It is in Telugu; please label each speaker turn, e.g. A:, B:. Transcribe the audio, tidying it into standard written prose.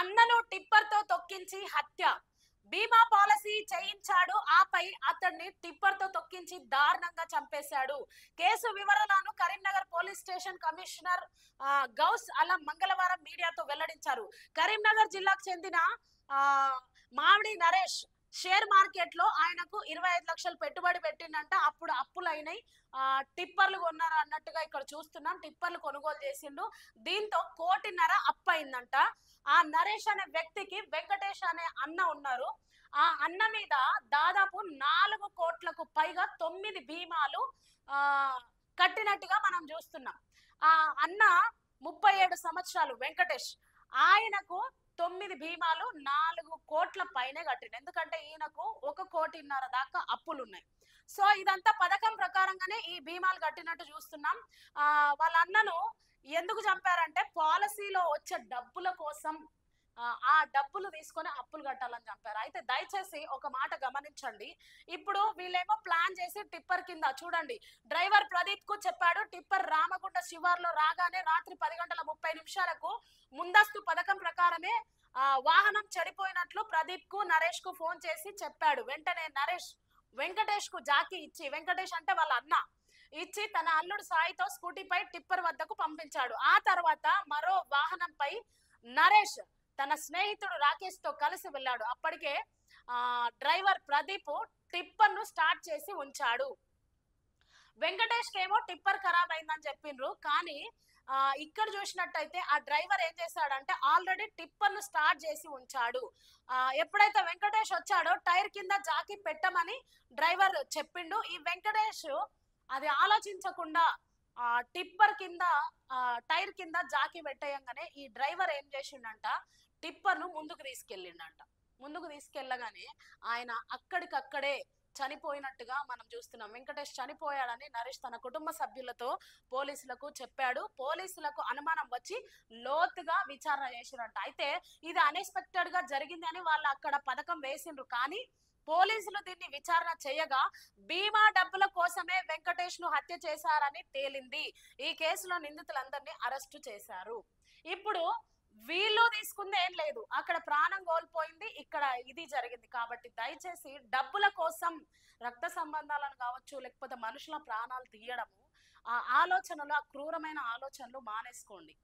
A: అన్నను టిప్పర్ తో తొక్కించి హత్య. బీమా పాలసీ చేయించాడు, ఆపై అతన్ని టిప్పర్ తో తొక్కించి దారుణంగా చంపేశాడు. కేసు వివరాలను Karimnagar police station commissioner Gaus Alam మంగళవారం మీడియాతో వెల్లడించారు. కరీంనగర్ జిల్లాకు చెందిన ఆ మామిడి నరేష్ షేర్ మార్కెట్ లో ఆయనకు 25 లక్షలు పెట్టుబడి పెట్టిండంట. అప్పుడు అప్పులైనాయి. టిప్పర్లు కొన్నారు అన్నట్టుగా ఇక్కడ చూస్తున్నాం. టిప్పర్లు కొనుగోలు చేసిండు. దీంతో 1.5 కోటి అప్పు అయిందంట. ఆ నరేష్ అనే వ్యక్తికి వెంకటేష్ అనే అన్న ఉన్నారు. ఆ అన్న మీద దాదాపు 4 కోట్లకు పైగా 9 బీమాలు ఆ కట్టినట్టుగా మనం చూస్తున్నాం. ఆ అన్న 37 సంవత్సరాలు వెంకటేష్. ఆయనకు 9 బీమాలు 4 కోట్ల పైనే కట్టిండు. ఎందుకంటే ఈయనకు 1.5 కోటి దాకా అప్పులు ఉన్నాయి. సో ఇదంతా పథకం ప్రకారంగానే ఈ బీమాలు కట్టినట్టు చూస్తున్నాం. వాళ్ళ అన్నను ఎందుకు చంపారంటే పాలసీలో వచ్చే డబ్బుల కోసం ఆ డబ్బులు తీసుకొని అప్పులు కట్టాలని చంపారు. అయితే దయచేసి ఒక మాట గమనించండి. ఇప్పుడు వీళ్ళేమో ప్లాన్ చేసి టిప్పర్ కింద చూడండి, డ్రైవర్ ప్రదీప్ కు చెప్పాడు. టిప్పర్ రామగుండ శివార్లో రాగానే రాత్రి 10 గంటల 30 నిమిషాలకు ముందస్తు పథకం ప్రకారమే వాహనం చెడిపోయినట్లు ప్రదీప్ కు నరేష్ కు ఫోన్ చేసి చెప్పాడు. వెంటనే నరేష్ వెంకటేష్ కు జాకీ ఇచ్చి, వెంకటేష్ అంటే వాళ్ళ అన్న, ఇచ్చి తన అల్లుడు సాయితో స్కూటీపై టిప్పర్ వద్దకు పంపించాడు. ఆ తర్వాత మరో వాహనంపై నరేష్ తన స్నేహితుడు రాకేష్ తో కలిసి వెళ్ళాడు. అప్పటికే డ్రైవర్ ప్రదీప్ టిప్పర్ ను స్టార్ట్ చేసి ఉంచాడు. వెంకటేష్ కేమో టిప్పర్ ఖరాబ్ అయిందని చెప్పిండ్రు. కానీ ఇక్కడ చూసినట్టయితే ఆ డ్రైవర్ ఏం చేశాడంటే ఆల్రెడీ టిప్పర్ ను స్టార్ట్ చేసి ఉంచాడు. ఎప్పుడైతే వెంకటేష్ వచ్చాడో టైర్ కింద జాకీ పెట్టమని డ్రైవర్ చెప్పిండు. ఈ వెంకటేష్ అది ఆలోచించకుండా టిప్పర్ కింద టైర్ కింద జాకీ పెట్టేయంగానే ఈ డ్రైవర్ ఏం చేసిండంట, టిప్పర్ ను ముందుకు తీసుకెళ్ళిండంట. ముందుకు తీసుకెళ్ళగానే ఆయన అక్కడికక్కడే చనిపోయినట్టుగా మనం చూస్తున్నాం. వెంకటేష్ చనిపోయాడని నరేష్ తన కుటుంబ సభ్యులతో పోలీసులకు చెప్పాడు. పోలీసులకు అనుమానం వచ్చి లోతుగా విచారణ చేసిరంట. అయితే ఇది అన్ఎక్స్పెక్టెడ్ గా జరిగింది అని వాళ్ళు అక్కడ పథకం వేసిండ్రు. కానీ పోలీసులు దీన్ని విచారణ చేయగా బీమా డబ్బుల కోసమే వెంకటేష్ ను హత్య చేశారని తేలింది. ఈ కేసులో నిందితులందరినీ అరెస్టు చేశారు. ఇప్పుడు వీళ్ళు తీసుకుంది ఏం లేదు, అక్కడ ప్రాణం కోల్పోయింది, ఇక్కడ ఇది జరిగింది. కాబట్టి దయచేసి డబ్బుల కోసం రక్త సంబంధాలను కావచ్చు, లేకపోతే మనుషుల ప్రాణాలు తీయడము, ఆ ఆలోచనలు, ఆ క్రూరమైన ఆలోచనలు మానేసుకోండి.